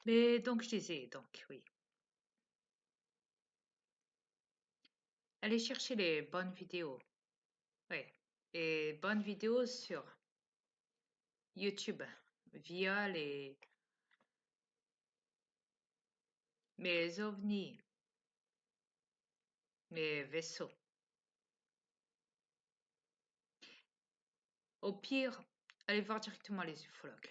Mais donc je disais, donc oui, allez chercher les bonnes vidéos. Oui, et bonnes vidéos sur YouTube via mes ovnis, mes vaisseaux. Au pire, allez voir directement les ufologues.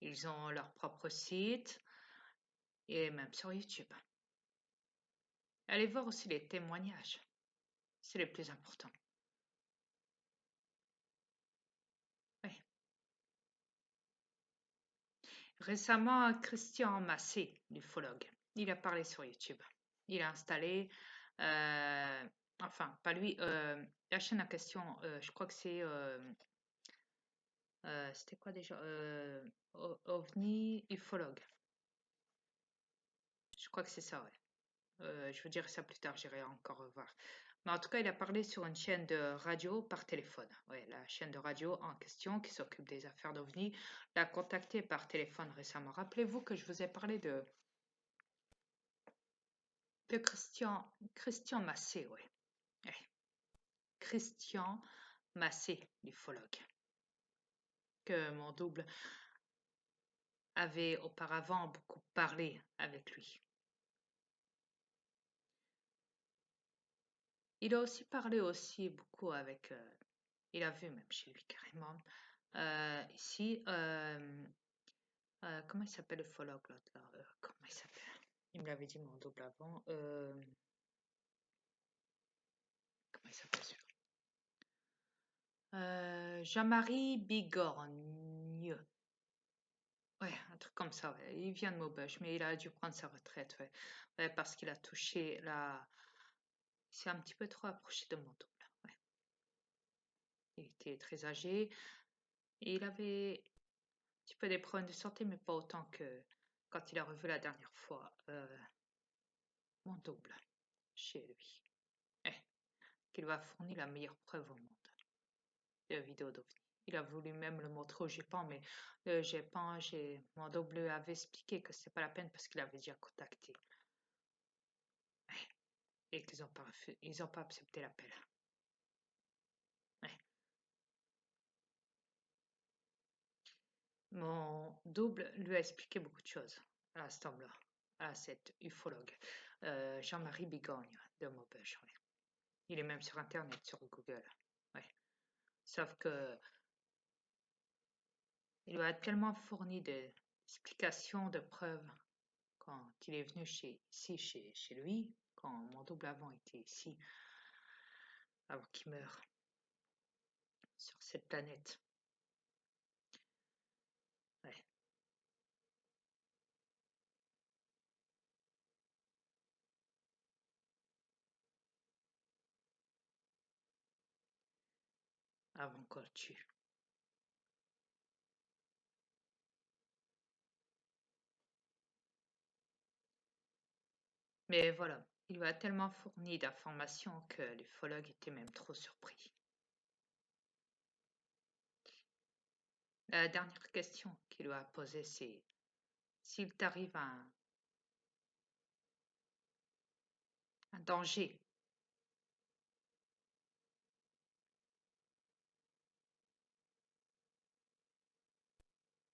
Ils ont leur propre site et même sur YouTube. Allez voir aussi les témoignages. C'est les plus importants. Oui. Récemment, Christian Massé, l'ufologue, il a parlé sur YouTube. Il a installé, euh, enfin, pas lui, la chaîne en question, je crois que c'était quoi déjà? OVNI ufologue. Je crois que c'est ça, ouais. Je vous dirai ça plus tard, j'irai encore revoir. Mais en tout cas, il a parlé sur une chaîne de radio par téléphone. Ouais, la chaîne de radio en question qui s'occupe des affaires d'OVNI l'a contacté par téléphone récemment. Rappelez-vous que je vous ai parlé de Christian Massé, ouais. Ouais. Christian Massé, l'ufologue, que mon double avait auparavant beaucoup parlé avec lui. Il a aussi parlé aussi beaucoup avec, il a vu même chez lui carrément. Ici, comment il s'appelle le ufologue l'autre là? Comment il s'appelle? Il me l'avait dit mon double avant. Comment il s'appelle celui-là? Jean-Marie Bigorgne. Ouais, un truc comme ça, ouais. Il vient de Maubeuge, mais il a dû prendre sa retraite, ouais. Ouais, parce qu'il a touché la. Il s'est un petit peu trop approché de mon double. Ouais. Il était très âgé et il avait un petit peu des problèmes de santé, mais pas autant que quand il a revu la dernière fois mon double chez lui. Eh, qu'il va fournir la meilleure preuve au monde de la vidéo d'OVNI. Il a voulu même le montrer au GEPAN, mais le GEPAN, mon double avait expliqué que c'est pas la peine parce qu'il avait déjà contacté. Et qu'ils ont pas accepté l'appel. Ouais. Mon double lui a expliqué beaucoup de choses à cet homme-là, à cet ufologue, Jean-Marie Bigogne de Maubeuge. Ouais. Il est même sur Internet, sur Google. Ouais. Sauf que il lui a tellement fourni d'explications, de preuves quand il est venu ici chez lui, quand mon double avant était ici, avant qu'il meure sur cette planète. Ouais. Avant qu'on le tue. Mais voilà, il lui a tellement fourni d'informations que l'ufologue était même trop surpris. La dernière question qu'il lui a posée, c'est s'il t'arrive un danger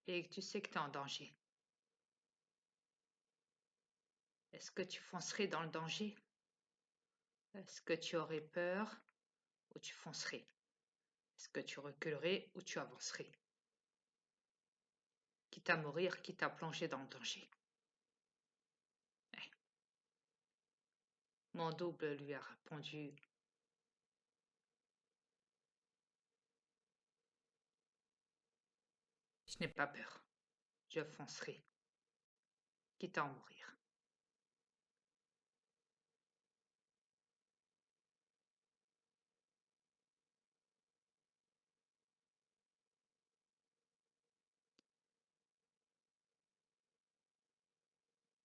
et que tu sais que tu es en danger, est-ce que tu foncerais dans le danger? Est-ce que tu aurais peur ou tu foncerais? Est-ce que tu reculerais ou tu avancerais? Quitte à mourir, quitte à plonger dans le danger. Ouais. Mon double lui a répondu, je n'ai pas peur, je foncerai, quitte à en mourir.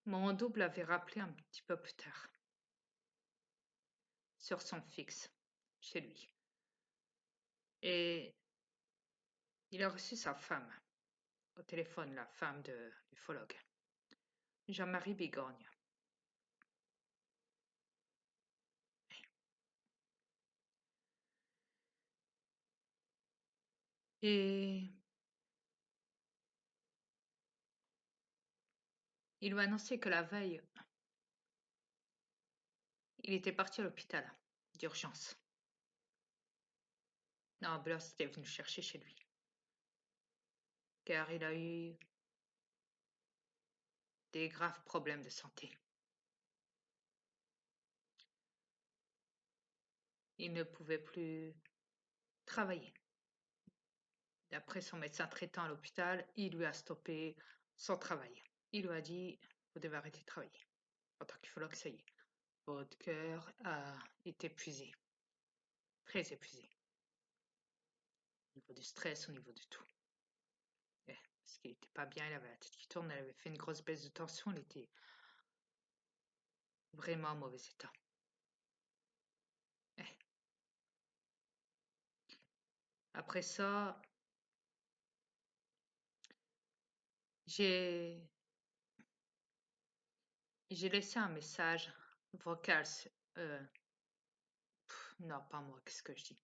Mon double avait rappelé un petit peu plus tard, sur son fixe, chez lui. Et il a reçu sa femme. au téléphone la femme de l'ufologue, Jean-Marie Bigorgne. Et il lui a annoncé que la veille, il était parti à l'hôpital d'urgence. L'ambulance était venue chercher chez lui, car il a eu des graves problèmes de santé. Il ne pouvait plus travailler. D'après son médecin traitant à l'hôpital, il lui a stoppé son travail. Il lui a dit, vous devez arrêter de travailler. En tant qu'ufologue, ça y est. Votre cœur est épuisé, très épuisé. Au niveau du stress, au niveau de tout. Parce qu'il n'était pas bien, il avait la tête qui tourne, il avait fait une grosse baisse de tension, il était vraiment en mauvais état. Après ça, j'ai laissé un message vocal. Non, pas moi, qu'est-ce que je dis?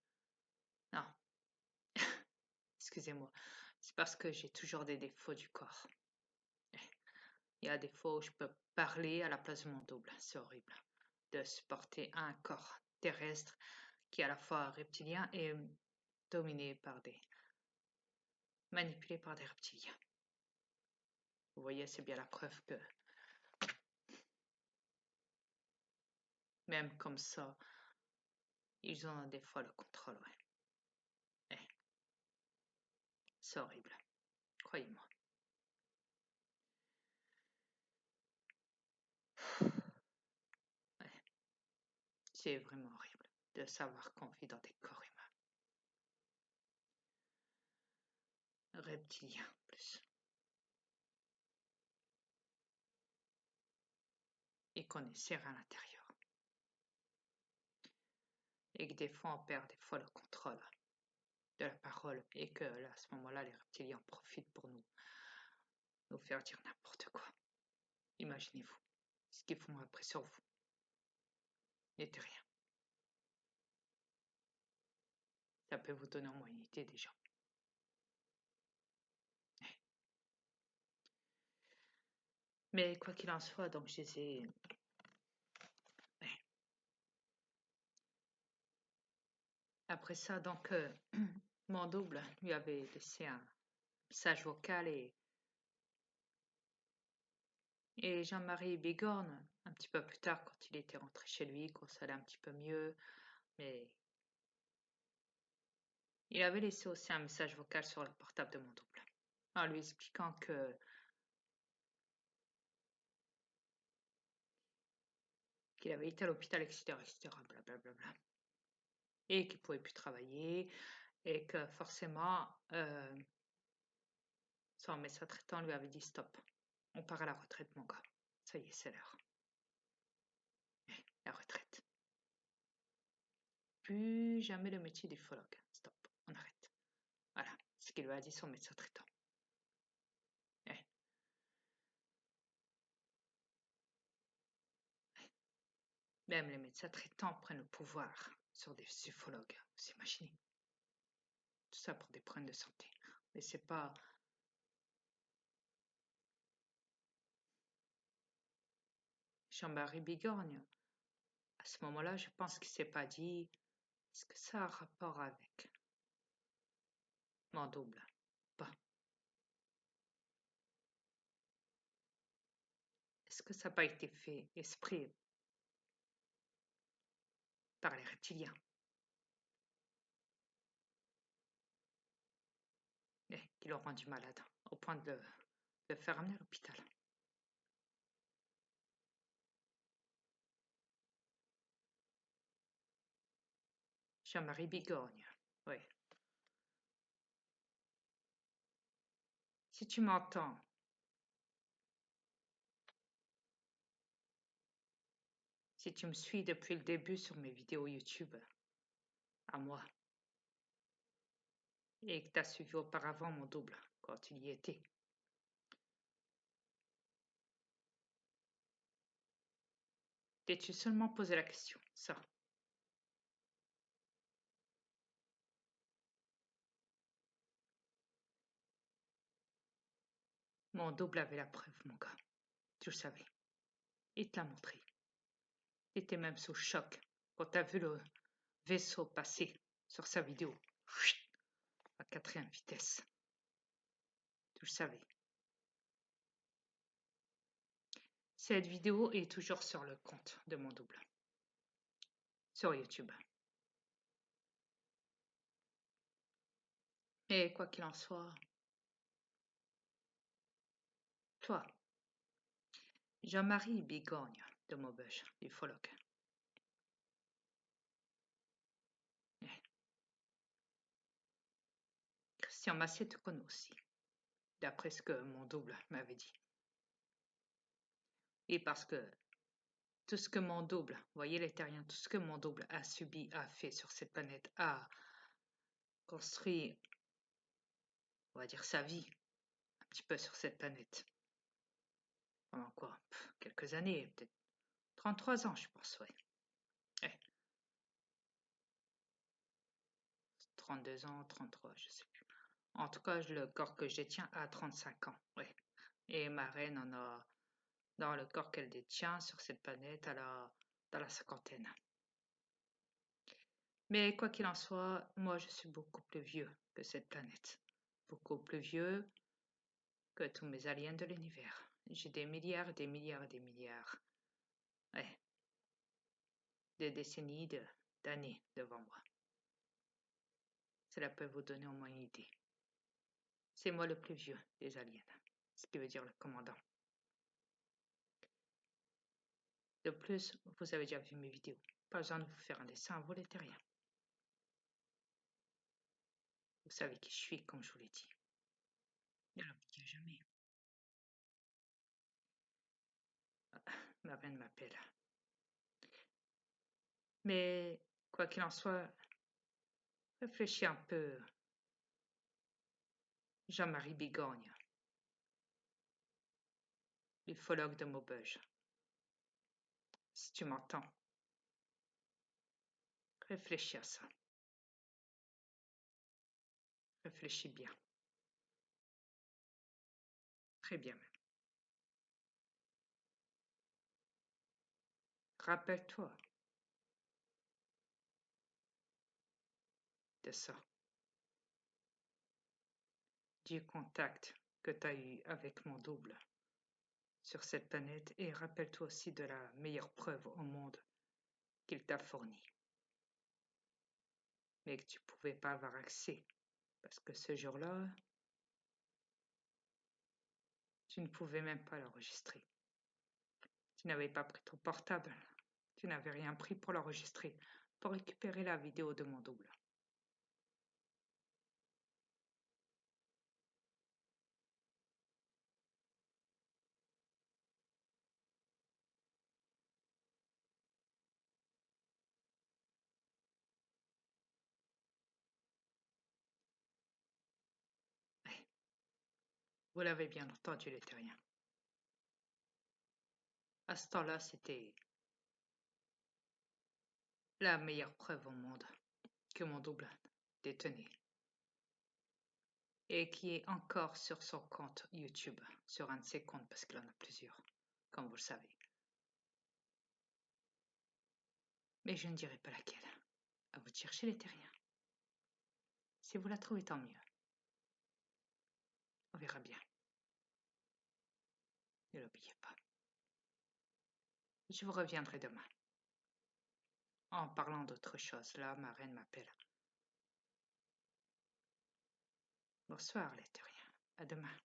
Non, excusez-moi. C'est parce que j'ai toujours des défauts du corps. Il y a des fois où je peux parler à la place de mon double. C'est horrible de supporter un corps terrestre qui est à la fois reptilien et dominé par manipulé par des reptiliens. Vous voyez, c'est bien la preuve que même comme ça, ils ont des fois le contrôle. C'est horrible, croyez-moi. C'est vraiment horrible de savoir qu'on vit dans des corps humains. Reptiliens, en plus. Et qu'on est serré à l'intérieur. Et que des fois, on perd des fois le contrôle de la parole. Et que là, à ce moment-là, les reptiliens profitent pour nous faire dire n'importe quoi. Imaginez-vous ce qu'ils font après sur vous. N'était rien. Ça peut vous donner en moins une idée déjà. Mais quoi qu'il en soit, donc je les ai... Après ça, donc, mon double lui avait laissé un message vocal et Jean-Marie Bigorne, un petit peu plus tard, quand il était rentré chez lui, quand ça allait un petit peu mieux, mais il avait laissé aussi un message vocal sur le portable de mon double, en lui expliquant qu'il avait été à l'hôpital, etc., etc., blablabla, et qu'il pouvait plus travailler, et que forcément, son médecin traitant lui avait dit stop, on part à la retraite, mon gars, ça y est, c'est l'heure. La retraite. Plus jamais le métier d'ufologue. Stop, on arrête. Voilà, ce qu'il lui a dit son médecin traitant. Même les médecins traitants prennent le pouvoir sur des ufologues, vous imaginez? Tout ça pour des problèmes de santé. Mais c'est pas... Jean-Marie Bigorgne, à ce moment-là, je pense qu'il s'est pas dit est-ce que ça a un rapport avec mon double? Pas. Est-ce que ça n'a pas été fait esprit par les reptiliens? Qui l'ont rendu malade, au point de le faire amener à l'hôpital. Jean-Marie Bigorgne, oui. Si tu m'entends, si tu me suis depuis le début sur mes vidéos YouTube, à moi, et que tu as suivi auparavant mon double quand il y était, T'es-tu seulement posé la question, ça? Mon double avait la preuve, mon gars. Tu le savais. Il te l'a montré. T'étais même sous choc quand t'as vu le vaisseau passer sur sa vidéo à 4e vitesse. Tu le savais. Cette vidéo est toujours sur le compte de mon double. Sur YouTube. Et quoi qu'il en soit, toi, Jean-Marie Bigogne de Maubeuge, ufologue. Christian Massé te connaît aussi, d'après ce que mon double m'avait dit. Et parce que tout ce que mon double, voyez les terriens, tout ce que mon double a subi, a fait sur cette planète, a construit, on va dire, sa vie un petit peu sur cette planète. Pendant quoi? Quelques années, peut-être 33 ans, je pense, ouais. Ouais. 32 ans, 33, je sais plus. En tout cas, le corps que je détiens a 35 ans, ouais. Et ma reine en a, dans le corps qu'elle détient sur cette planète, elle a dans la cinquantaine. Mais quoi qu'il en soit, moi je suis beaucoup plus vieux que cette planète. Beaucoup plus vieux que tous mes aliens de l'univers. J'ai des milliards, des milliards, des milliards. Ouais, des décennies d'années devant moi. Cela peut vous donner au moins une idée. C'est moi le plus vieux des aliens, ce qui veut dire le commandant. De plus, vous avez déjà vu mes vidéos. Pas besoin de vous faire un dessin, vous n'êtes rien. Vous savez qui je suis, comme je vous l'ai dit. Ne l'oubliez jamais. Ma reine m'appelle. Mais quoi qu'il en soit, réfléchis un peu. Jean-Marie Bigogne, ufologue de Maubeuge. Si tu m'entends, réfléchis à ça. Réfléchis bien. Très bien même. Rappelle-toi de ça, du contact que tu as eu avec mon double sur cette planète et rappelle-toi aussi de la meilleure preuve au monde qu'il t'a fournie, mais que tu ne pouvais pas avoir accès parce que ce jour-là, tu ne pouvais même pas l'enregistrer. Tu n'avais pas pris ton portable, tu n'avais rien pris pour l'enregistrer, pour récupérer la vidéo de mon double. Ouais, vous l'avez bien entendu, les terriens. À ce temps-là, c'était la meilleure preuve au monde que mon double détenait et qui est encore sur son compte YouTube, sur un de ses comptes parce qu'il en a plusieurs, comme vous le savez. Mais je ne dirai pas laquelle. À vous de chercher les terriens. Si vous la trouvez, tant mieux. On verra bien. Ne l'oubliez pas. Je vous reviendrai demain. En parlant d'autre chose, là, ma reine m'appelle. Bonsoir, les terriens. À demain.